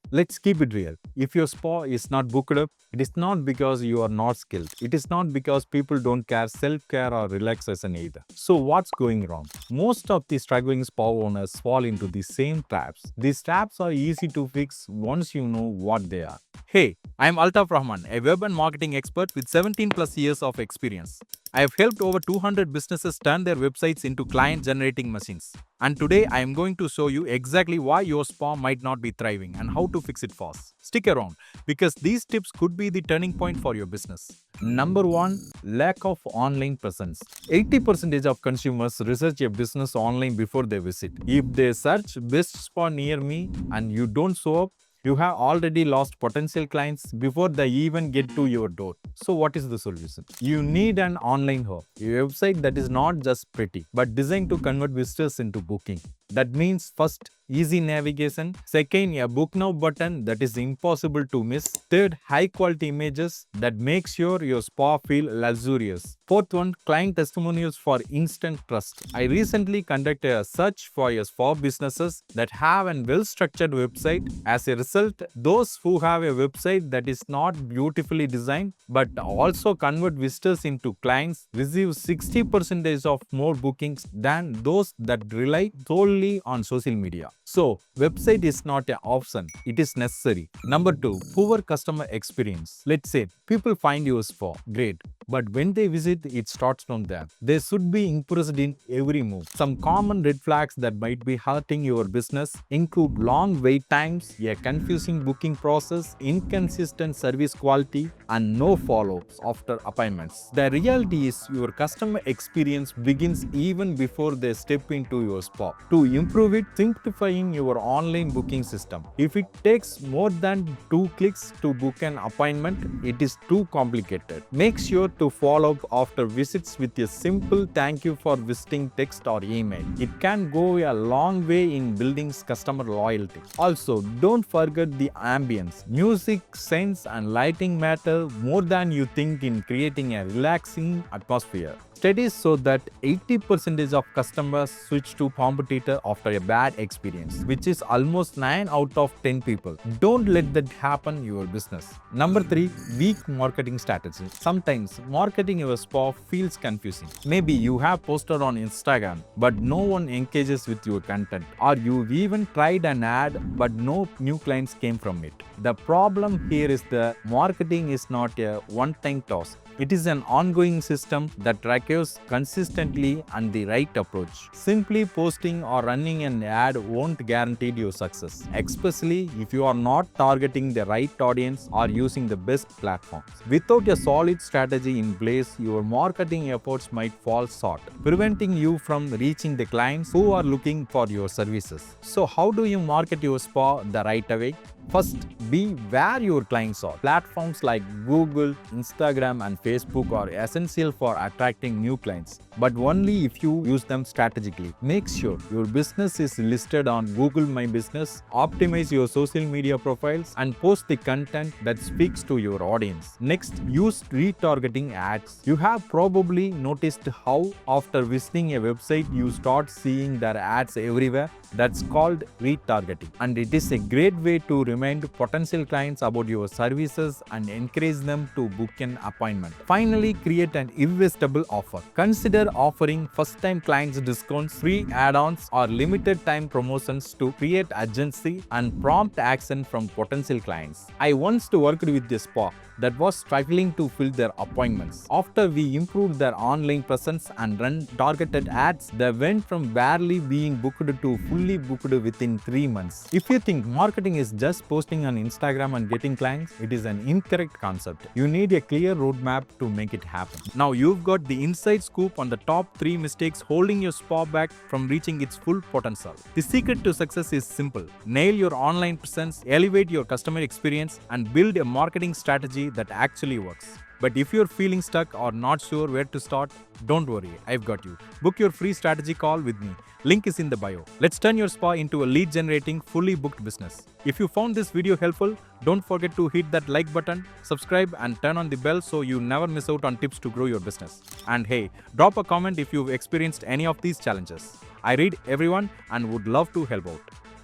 Let's keep it real. If your spa is not booked up, it is not because you are not skilled. It is not because people don't care self-care or relaxation either. So what's going wrong? Most of the struggling spa owners fall into the same traps. These traps are easy to fix once you know what they are. Hey, I'm Altaf Rahman, a web and marketing expert with 17 plus years of experience. I have helped over 200 businesses turn their websites into client generating machines. And today I am going to show you exactly why your spa might not be thriving and how to fix it fast. Stick around because these tips could be the turning point for your business. Number 1, lack of online presence. 80% of consumers research a business online before they visit. If they search best spa near me and you don't show up, you have already lost potential clients before they even get to your door. So what is the solution? You need an online hub, a website that is not just pretty, but designed to convert visitors into booking. That means first, easy navigation. Second, a book now button that is impossible to miss. Third, high quality images that make sure your spa feel luxurious. Fourth one, client testimonials for instant trust. I recently conducted a search for your spa businesses that have a well-structured website. As a result, those who have a website that is not beautifully designed but also convert visitors into clients receive 60% of more bookings than those that rely solely on social media. So, website is not an option, it is necessary. Number 2, poor customer experience. Let's say people find your spa great, but when they visit, it starts from there. They should be impressed in every move. Some common red flags that might be hurting your business include long wait times, a confusing booking process, inconsistent service quality, and no follow-ups after appointments. The reality is your customer experience begins even before they step into your spa. To improve it, simplifying your online booking system. If it takes more than 2 clicks to book an appointment, it is too complicated. Make sure to follow up after visits with a simple thank you for visiting text or email. It can go a long way in building customer loyalty. Also, don't forget the ambience. Music, scents, and lighting matter more than you think in creating a relaxing atmosphere. Studies show that 80% of customers switch to competitor after a bad experience, which is almost 9 out of 10 people. Don't let that happen in your business. Number 3, weak marketing strategy. Sometimes marketing your spa feels confusing. Maybe you have posted on Instagram, but no one engages with your content, or you've even tried an ad, but no new clients came from it. The problem here is the marketing is not a one-time toss. It is an ongoing system that requires consistently and the right approach. Simply posting or running an ad won't guarantee your success, especially if you are not targeting the right audience or using the best platforms. Without a solid strategy in place, your marketing efforts might fall short, preventing you from reaching the clients who are looking for your services. So how do you market your spa the right way? First, be where your clients are. Platforms like Google, Instagram, and Facebook are essential for attracting new clients, but only if you use them strategically. Make sure your business is listed on Google My Business, optimize your social media profiles, and post the content that speaks to your audience. Next, use retargeting ads. You have probably noticed how after visiting a website you start seeing their ads everywhere. That's called retargeting, and it is a great way to remind potential clients about your services and encourage them to book an appointment. Finally, create an irresistible offer. Consider offering first-time clients discounts, free add-ons, or limited-time promotions to create urgency and prompt action from potential clients. I once worked with a spa that was struggling to fill their appointments. After we improved their online presence and run targeted ads, they went from barely being booked to fully booked within 3 months. If you think marketing is just posting on Instagram and getting clients, it is an incorrect concept. You need a clear roadmap to make it happen. Now you've got the inside scoop on the top 3 mistakes holding your spa back from reaching its full potential. The secret to success is simple. Nail your online presence, elevate your customer experience, and build a marketing strategy that actually works. But if you're feeling stuck or not sure where to start, don't worry, I've got you. Book your free strategy call with me. Link is in the bio. Let's turn your spa into a lead generating, fully booked business. If you found this video helpful, don't forget to hit that like button, subscribe, and turn on the bell so you never miss out on tips to grow your business. And hey, drop a comment if you've experienced any of these challenges. I read everyone and would love to help out.